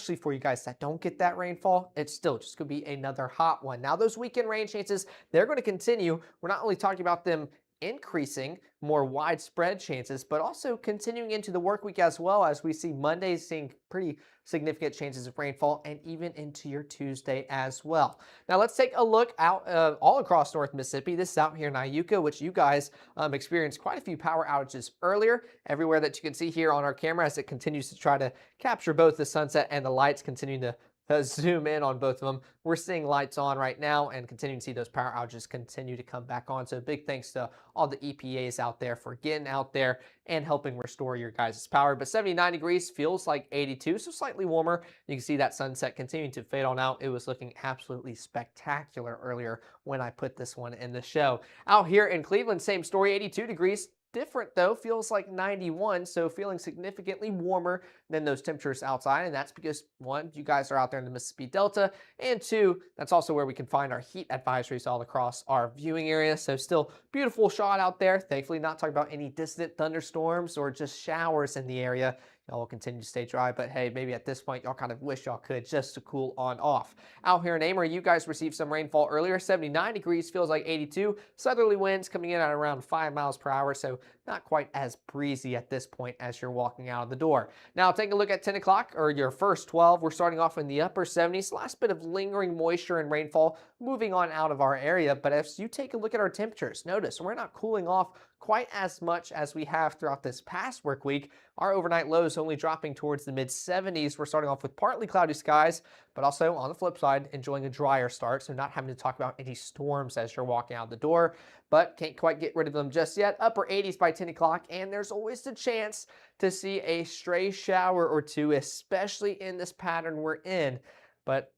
especially for you guys that don't get that rainfall, it's still just going to be another hot one. Now, those weekend rain chances, they're going to continue. We're not only talking about them increasing, more widespread chances, but also continuing into the work week as well, as we see Mondays seeing pretty significant chances of rainfall and even into your Tuesday as well. Now let's take a look out all across North Mississippi. This is out here in Iuka, which you guys experienced quite a few power outages earlier. Everywhere that you can see here on our camera as it continues to try to capture both the sunset and the lights, continuing to zoom in on both of them. We're seeing lights on right now and continuing to see those power outages continue to come back on. So big thanks to all the EPAs out there for getting out there and helping restore your guys' power. But 79 degrees feels like 82, so slightly warmer. You can see that sunset continuing to fade on out. It was looking absolutely spectacular earlier when I put this one in the show. Out here in Cleveland, same story, 82 degrees. Different though, feels like 91, so feeling significantly warmer than those temperatures outside, and that's because, one, you guys are out there in the Mississippi Delta, and two, that's also where we can find our heat advisories all across our viewing area. So still beautiful shot out there. Thankfully not talking about any distant thunderstorms or just showers in the area. Y'all will continue to stay dry, but hey, maybe at this point y'all kind of wish y'all could, just to cool on off. Out here in Amory, you guys received some rainfall earlier. 79 degrees, feels like 82. Southerly winds coming in at around 5 miles per hour, so not quite as breezy at this point as you're walking out of the door. Now take a look at 10 o'clock, or your first 12. We're starting off in the upper 70s. Last bit of lingering moisture and rainfall moving on out of our area, but as you take a look at our temperatures, notice we're not cooling off quite as much as we have throughout this past work week. Our overnight lows only dropping towards the mid 70s. We're starting off with partly cloudy skies, but also on the flip side, enjoying a drier start, so not having to talk about any storms as you're walking out the door, but can't quite get rid of them just yet. Upper 80s by 10 o'clock, and there's always the chance to see a stray shower or two, especially in this pattern we're in. But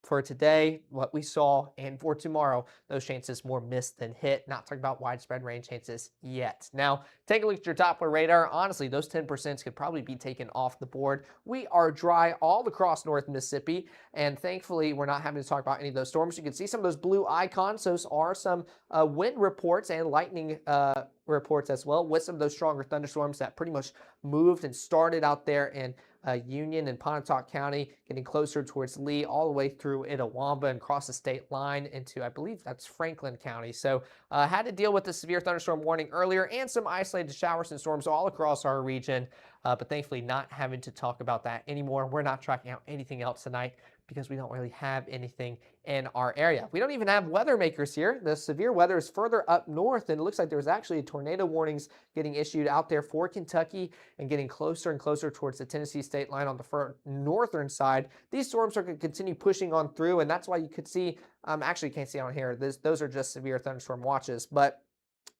for today, what we saw, and for tomorrow, those chances more missed than hit. Not talking about widespread rain chances yet. Now, take a look at your Doppler radar. Honestly, those 10% could probably be taken off the board. We are dry all across North Mississippi, and thankfully, we're not having to talk about any of those storms. You can see some of those blue icons. Those are some wind reports and lightning reports as well, with some of those stronger thunderstorms that pretty much moved and started out there in Union and Pontotoc County, getting closer towards Lee, all the way through Itawamba and across the state line into, I believe that's Franklin County. So had to deal with the severe thunderstorm warning earlier and some isolated showers and storms all across our region, but thankfully not having to talk about that anymore. We're not tracking out anything else tonight because we don't really have anything in our area. We don't even have weather makers here. The severe weather is further up north, and it looks like there's actually tornado warnings getting issued out there for Kentucky and getting closer and closer towards the Tennessee state line on the northern side. These storms are going to continue pushing on through, and that's why you could see, actually can't see on here, those are just severe thunderstorm watches, but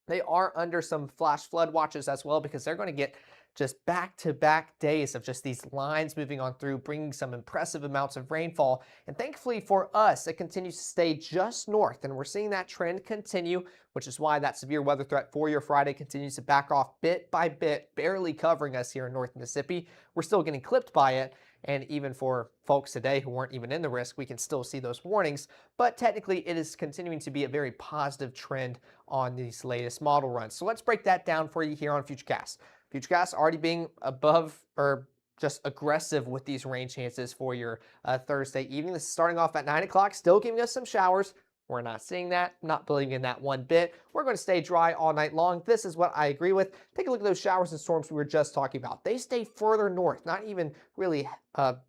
they are under some flash flood watches as well, because they're going to get just back-to-back days of just these lines moving on through, bringing some impressive amounts of rainfall. And thankfully for us, it continues to stay just north, and we're seeing that trend continue, which is why that severe weather threat for your Friday continues to back off bit by bit, barely covering us here in North Mississippi. We're still getting clipped by it, and even for folks today who weren't even in the risk, we can still see those warnings, but technically it is continuing to be a very positive trend on these latest model runs. So let's break that down for you here on Futurecast. Futurecast already being above or just aggressive with these rain chances for your Thursday evening. This is starting off at 9 o'clock, still giving us some showers. We're not seeing that, not believing in that one bit. We're going to stay dry all night long. This is what I agree with. Take a look at those showers and storms we were just talking about. They stay further north, not even really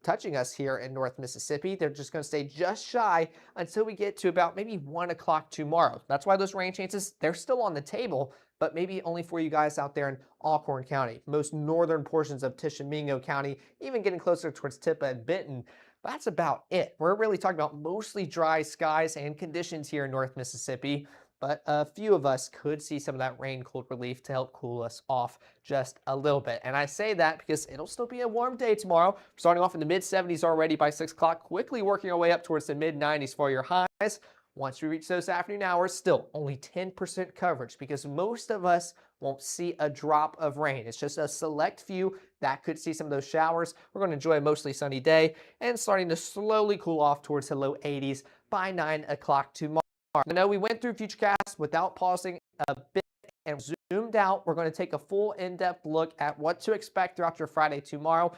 touching us here in North Mississippi. They're just going to stay just shy until we get to about maybe 1 o'clock tomorrow. That's why those rain chances, they're still on the table, but maybe only for you guys out there in Alcorn County, most northern portions of Tishomingo County, even getting closer towards Tippah and Benton. That's about it. We're really talking about mostly dry skies and conditions here in North Mississippi, but a few of us could see some of that rain cold relief to help cool us off just a little bit. And I say that because it'll still be a warm day tomorrow. We're starting off in the mid 70s already by 6 o'clock, quickly working our way up towards the mid 90s for your highs. Once we reach those afternoon hours, still only 10% coverage because most of us won't see a drop of rain. It's just a select few that could see some of those showers. We're going to enjoy a mostly sunny day and starting to slowly cool off towards the low 80s by 9 o'clock tomorrow. I know we went through Futurecast without pausing a bit and zoomed out. We're going to take a full in-depth look at what to expect throughout your Friday tomorrow.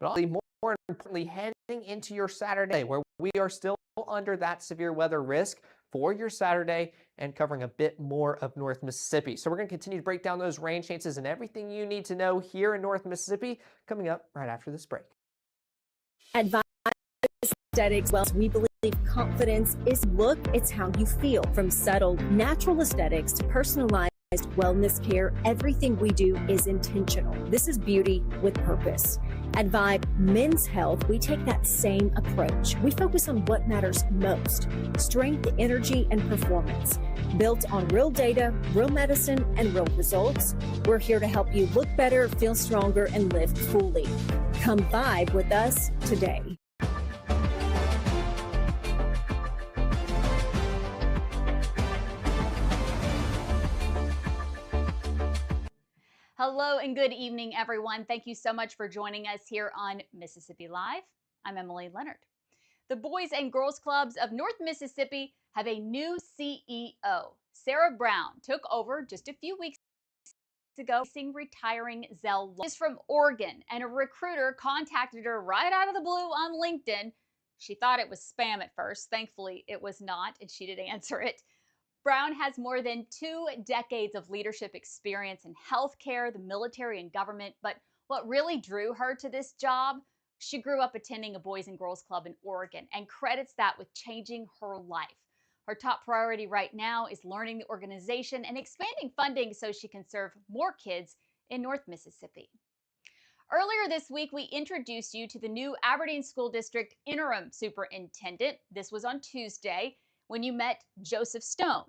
But I'll leave more importantly, heading into your Saturday, where we are still under that severe weather risk for your Saturday and covering a bit more of North Mississippi. So we're going to continue to break down those rain chances and everything you need to know here in North Mississippi coming up right after this break. Advice aesthetics, well, we believe confidence is look, it's how you feel. From subtle natural aesthetics to personalized wellness care, everything we do is intentional. This is beauty with purpose. At Vibe Men's Health, we take that same approach. We focus on what matters most: strength, energy, and performance. Built on real data, real medicine, and real results, we're here to help you look better, feel stronger, and live fully. Come vibe with us today. Hello and good evening, everyone. Thank you so much for joining us here on Mississippi Live. I'm Emily Leonard. The Boys and Girls Clubs of North Mississippi have a new CEO. Sarah Brown took over just a few weeks ago, retiring Zell is from Oregon, and a recruiter contacted her right out of the blue on LinkedIn. She thought it was spam at first. Thankfully, it was not, and she did answer it. Brown has more than 2 decades of leadership experience in healthcare, the military, and government. But what really drew her to this job? She grew up attending a Boys and Girls Club in Oregon and credits that with changing her life. Her top priority right now is learning the organization and expanding funding so she can serve more kids in North Mississippi. Earlier this week, we introduced you to the new Aberdeen School District interim superintendent. This was on Tuesday, when you met Joseph Stone.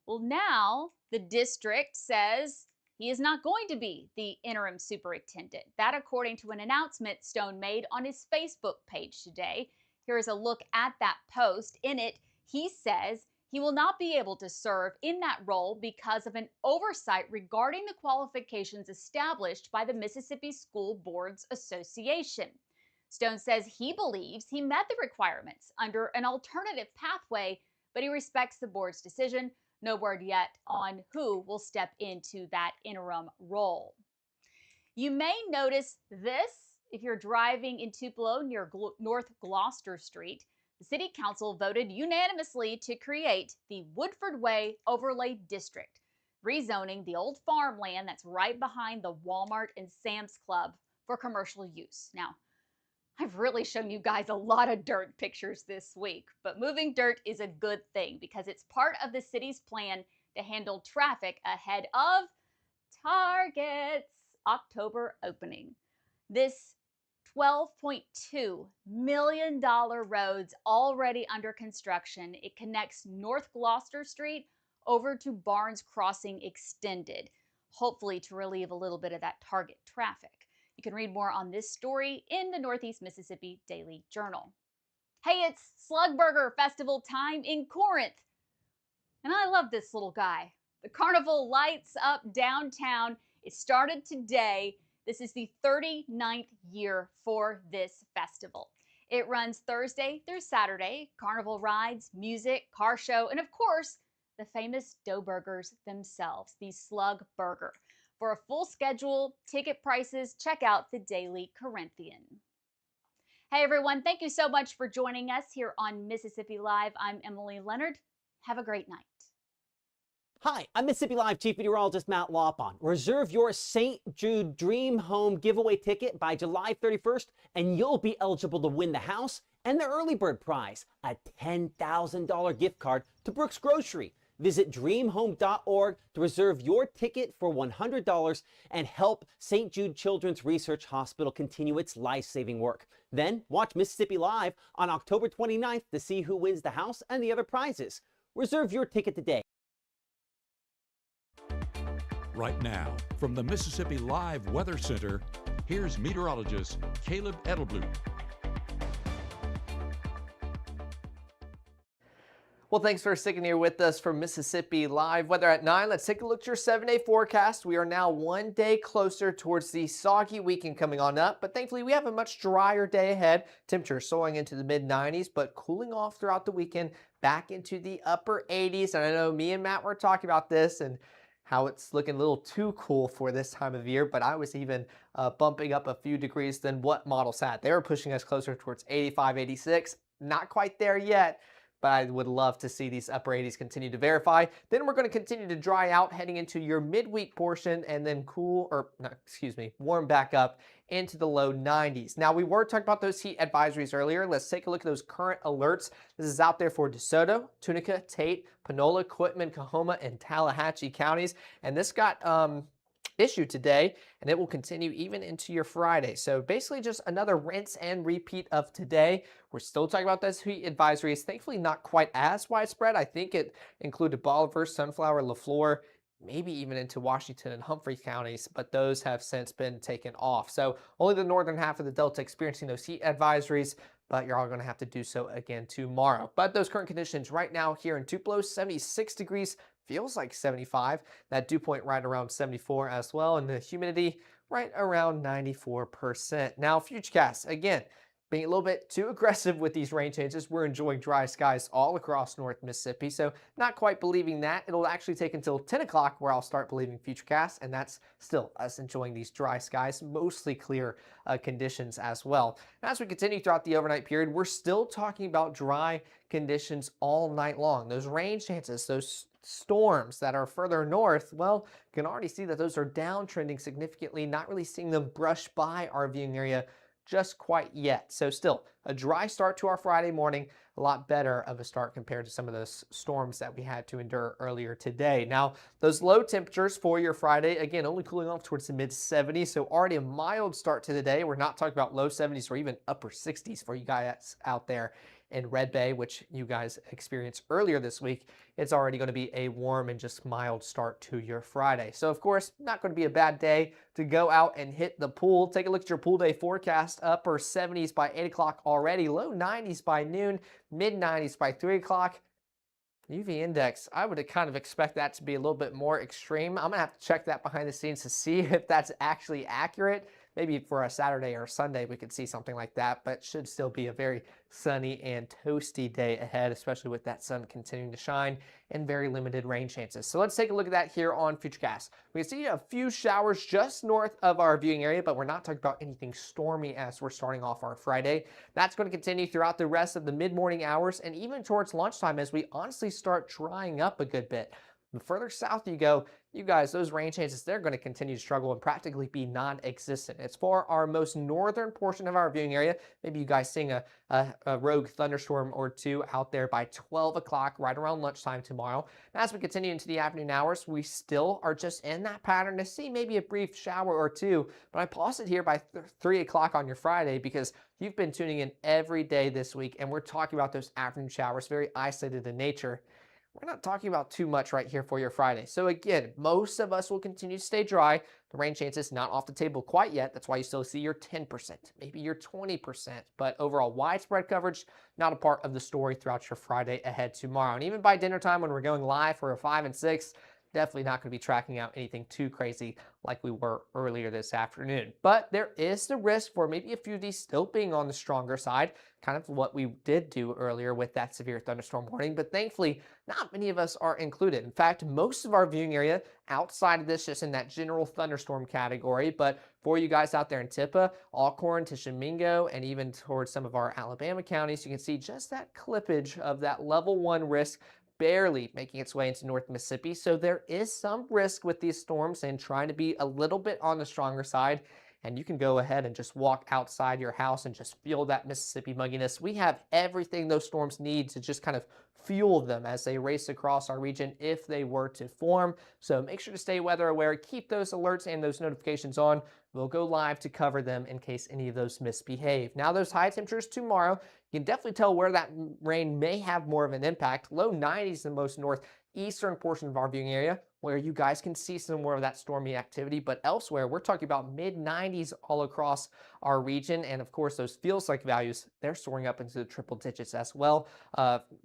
Well, now the district says he is not going to be the interim superintendent. That according to an announcement Stone made on his Facebook page today. Here's a look at that post. In it, he says he will not be able to serve in that role because of an oversight regarding the qualifications established by the Mississippi School Boards Association. Stone says he believes he met the requirements under an alternative pathway, but he respects the board's decision. No word yet on who will step into that interim role. You may notice this if you're driving in Tupelo near North Gloucester Street. The City Council voted unanimously to create the Woodford Way Overlay District, rezoning the old farmland that's right behind the Walmart and Sam's Club for commercial use. Now, I've really shown you guys a lot of dirt pictures this week, but moving dirt is a good thing because it's part of the city's plan to handle traffic ahead of Target's October opening. This $12.2 million road's already under construction. It connects North Gloucester Street over to Barnes Crossing Extended, hopefully to relieve a little bit of that Target traffic. You can read more on this story in the Northeast Mississippi Daily Journal. Hey, it's Slug Burger Festival time in Corinth. And I love this little guy. The carnival lights up downtown. It started today. This is the 39th year for this festival. It runs Thursday through Saturday. Carnival rides, music, car show, and of course, the famous dough burgers themselves, the Slug Burger. For a full schedule, ticket prices, check out the Daily Corinthian. Hey everyone, thank you so much for joining us here on Mississippi Live. I'm Emily Leonard. Have a great night. Hi, I'm Mississippi Live Chief Meteorologist Matt Lawpon. Reserve your St. Jude Dream Home giveaway ticket by July 31st, and you'll be eligible to win the house and the early bird prize, a $10,000 gift card to Brooks Grocery. Visit dreamhome.org to reserve your ticket for $100 and help St. Jude Children's Research Hospital continue its life-saving work. Then watch Mississippi Live on October 29th to see who wins the house and the other prizes. Reserve your ticket today. Right now, from the Mississippi Live Weather Center, here's meteorologist Caleb Edelblut. Well, thanks for sticking here with us for Mississippi Live Weather at 9. Let's take a look at your 7-day forecast. We are now one day closer towards the soggy weekend coming on up, but thankfully we have a much drier day ahead. Temperature soaring into the mid-90s, but cooling off throughout the weekend back into the upper 80s. And I know me and Matt were talking about this, and how it's looking a little too cool for this time of year, but I was even bumping up a few degrees than what models had. They were pushing us closer towards 85, 86. Not quite there yet, but I would love to see these upper 80s continue to verify. Then we're going to continue to dry out heading into your midweek portion and then warm back up into the low 90s. Now, we were talking about those heat advisories earlier. Let's take a look at those current alerts. This is out there for DeSoto, Tunica, Tate, Panola, Quitman, Coahoma, and Tallahatchie counties. And this got issued today, and it will continue even into your Friday. So basically just another rinse and repeat of today. We're still talking about those heat advisories. Thankfully, not quite as widespread. I think it included Bolivar, Sunflower, LaFleur, maybe even into Washington and Humphrey counties, but those have since been taken off. So only the northern half of the Delta experiencing those heat advisories, but you're all going to have to do so again tomorrow. But those current conditions right now here in Tupelo, 76 degrees, feels like 75. That dew point right around 74 as well, and the humidity right around 94%. Now, Futurecast, again, being a little bit too aggressive with these rain changes. We're enjoying dry skies all across North Mississippi, so not quite believing that. It'll actually take until 10 o'clock where I'll start believing Futurecast, and that's still us enjoying these dry skies, mostly clear conditions as well. And as we continue throughout the overnight period, we're still talking about dry conditions all night long. Those rain chances, those storms that are further north, well, you can already see that those are downtrending significantly, not really seeing them brush by our viewing area just quite yet. So still a dry start to our Friday morning, a lot better of a start compared to some of those storms that we had to endure earlier today. Now, those low temperatures for your Friday, again, only cooling off towards the mid 70s. So already a mild start to the day. We're not talking about low 70s or even upper 60s for you guys out there in Red Bay, which you guys experienced earlier this week. It's already going to be a warm and just mild start to your Friday. So of course, not going to be a bad day to go out and hit the pool. Take a look at your pool day forecast. Upper 70s by 8 o'clock already, low 90s by noon, mid 90s by 3 o'clock. UV index, I would kind of expect that to be a little bit more extreme. I'm gonna have to check that behind the scenes to see if that's actually accurate. Maybe for a Saturday or Sunday we could see something like that, but should still be a very sunny and toasty day ahead, especially with that sun continuing to shine and very limited rain chances. So let's take a look at that here on Futurecast. We can see a few showers just north of our viewing area, but we're not talking about anything stormy as we're starting off our Friday. That's going to continue throughout the rest of the mid-morning hours and even towards lunchtime as we honestly start drying up a good bit. The further south you go, you guys, those rain chances, they're going to continue to struggle and practically be non-existent. It's for our most northern portion of our viewing area. Maybe you guys seeing a rogue thunderstorm or two out there by 12 o'clock, right around lunchtime tomorrow. And as we continue into the afternoon hours, we still are just in that pattern to see maybe a brief shower or two. But I pause it here by 3 o'clock on your Friday because you've been tuning in every day this week, and we're talking about those afternoon showers, very isolated in nature. We're not talking about too much right here for your Friday. So again, most of us will continue to stay dry. The rain chances not off the table quite yet. That's why you still see your 10%, maybe your 20%. But overall, widespread coverage, not a part of the story throughout your Friday ahead tomorrow. And even by dinner time when we're going live for a 5 and 6, definitely not going to be tracking out anything too crazy like we were earlier this afternoon. But there is the risk for maybe a few of these still being on the stronger side, kind of what we did do earlier with that severe thunderstorm warning. But thankfully, not many of us are included. In fact, most of our viewing area outside of this, just in that general thunderstorm category. But for you guys out there in Tippah, Alcorn, Tishomingo, and even towards some of our Alabama counties, you can see just that clippage of that level 1 risk barely making its way into North Mississippi. So there is some risk with these storms and trying to be a little bit on the stronger side. And you can go ahead and just walk outside your house and just feel that Mississippi mugginess. We have everything those storms need to just kind of fuel them as they race across our region if they were to form. So make sure to stay weather aware, keep those alerts and those notifications on. We'll go live to cover them in case any of those misbehave. Now, those high temperatures tomorrow, you can definitely tell where that rain may have more of an impact. Low 90s in the most northeastern portion of our viewing area, where you guys can see some more of that stormy activity. But elsewhere, we're talking about mid 90s all across our region. And of course, those feels like values, they're soaring up into the triple digits as well.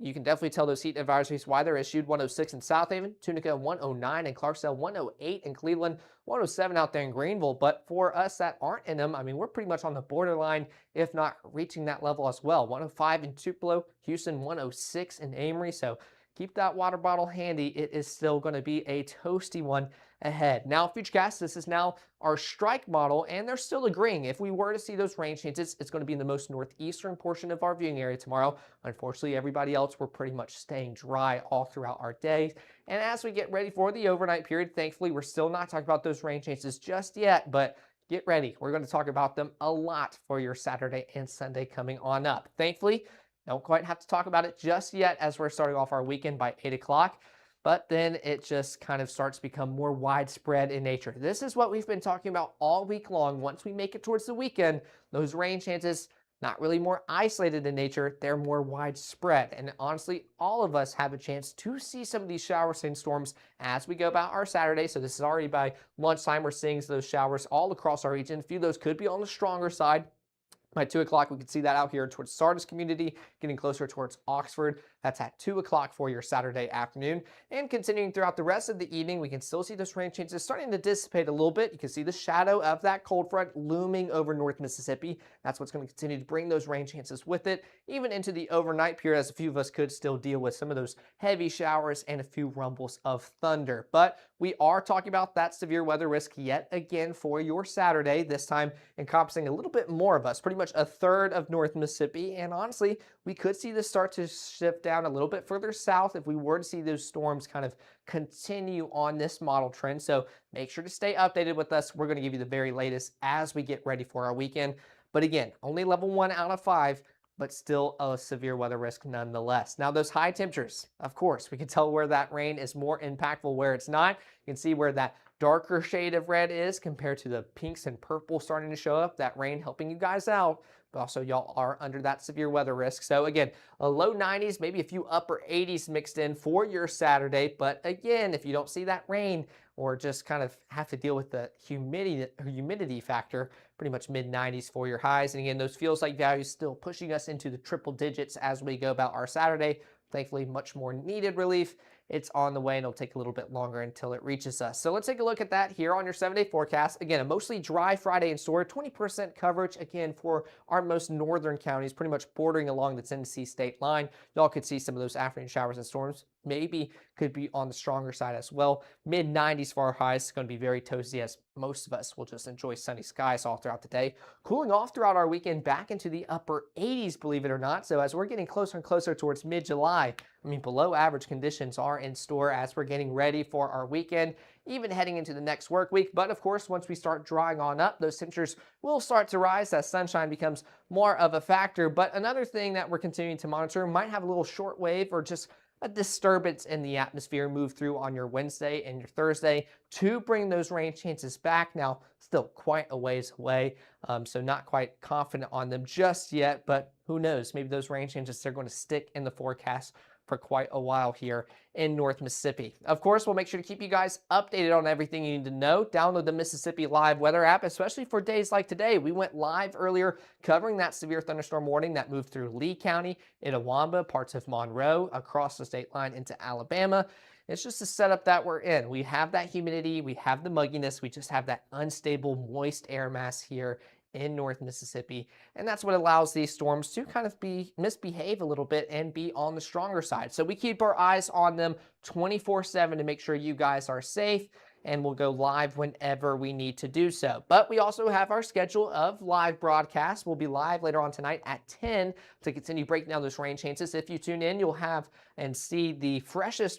You can definitely tell those heat advisories why they're issued. 106 in South Haven, Tunica 109 in Clarksdale, 108 in Cleveland, 107 out there in Greenville. But for us that aren't in them, I mean, we're pretty much on the borderline, if not reaching that level as well. 105 in Tupelo, Houston 106 in Amory. So keep that water bottle handy. It is still going to be a toasty one ahead. Now, Futurecast, this is now our strike model, and they're still agreeing. If we were to see those rain chances, it's going to be in the most northeastern portion of our viewing area tomorrow. Unfortunately, everybody else, we're pretty much staying dry all throughout our day. And as we get ready for the overnight period, thankfully, we're still not talking about those rain chances just yet, but get ready. We're going to talk about them a lot for your Saturday and Sunday coming on up. Thankfully, don't quite have to talk about it just yet as we're starting off our weekend by 8 o'clock. But then it just kind of starts to become more widespread in nature. This is what we've been talking about all week long. Once we make it towards the weekend, those rain chances, not really more isolated in nature, they're more widespread. And honestly, all of us have a chance to see some of these showers and storms as we go about our Saturday. So this is already by lunchtime, we're seeing those showers all across our region. A few of those could be on the stronger side. By 2 o'clock, we can see that out here towards Sardis community, getting closer towards Oxford. That's at 2 o'clock for your Saturday afternoon. And continuing throughout the rest of the evening, we can still see those rain chances starting to dissipate a little bit. You can see the shadow of that cold front looming over North Mississippi. That's what's going to continue to bring those rain chances with it, even into the overnight period, as a few of us could still deal with some of those heavy showers and a few rumbles of thunder. But we are talking about that severe weather risk yet again for your Saturday, this time encompassing a little bit more of us, pretty much a third of North Mississippi. And honestly, we could see this start to shift down a little bit further south if we were to see those storms kind of continue on this model trend. So make sure to stay updated with us. We're going to give you the very latest as we get ready for our weekend. But again, only level 1 out of 5, but still a severe weather risk nonetheless. Now, those high temperatures, of course, we can tell where that rain is more impactful, where it's not. You can see where that darker shade of red is compared to the pinks and purple starting to show up. That rain helping you guys out, but also y'all are under that severe weather risk. So again, a low 90s, maybe a few upper 80s mixed in for your Saturday. But again, if you don't see that rain or just kind of have to deal with the humidity factor, pretty much mid 90s for your highs. And again, those feels like values still pushing us into the triple digits as we go about our Saturday. Thankfully, much more needed relief. It's on the way, and it'll take a little bit longer until it reaches us. So let's take a look at that here on your 7-day forecast. Again, a mostly dry Friday in store, 20% coverage, again, for our most northern counties, pretty much bordering along the Tennessee state line. Y'all could see some of those afternoon showers and storms. Maybe could be on the stronger side as well. Mid 90s for our highs. It's going to be very toasty, as most of us will just enjoy sunny skies all throughout the day. Cooling off throughout our weekend back into the upper 80s, believe it or not. So as we're getting closer and closer towards mid-July, I mean, below average conditions are in store as we're getting ready for our weekend, even heading into the next work week. But of course, once we start drying on up, those temperatures will start to rise as sunshine becomes more of a factor. But another thing that we're continuing to monitor might have a little short wave or just a disturbance in the atmosphere move through on your Wednesday and your Thursday to bring those rain chances back. Now, still quite a ways away, so not quite confident on them just yet, but who knows? Maybe those rain chances are going to stick in the forecast for quite a while here in North Mississippi. Of course, we'll make sure to keep you guys updated on everything you need to know. Download the Mississippi Live weather app, especially for days like today. We went live earlier covering that severe thunderstorm warning that moved through Lee County, Itawamba, parts of Monroe, across the state line into Alabama. It's just the setup that we're in. We have that humidity, we have the mugginess, we just have that unstable, moist air mass here in North Mississippi. And that's what allows these storms to kind of misbehave a little bit and be on the stronger side. So we keep our eyes on them 24/7 to make sure you guys are safe, and we'll go live whenever we need to do so. But we also have our schedule of live broadcasts. We'll be live later on tonight at 10 to continue breaking down those rain chances. If you tune in, you'll have and see the freshest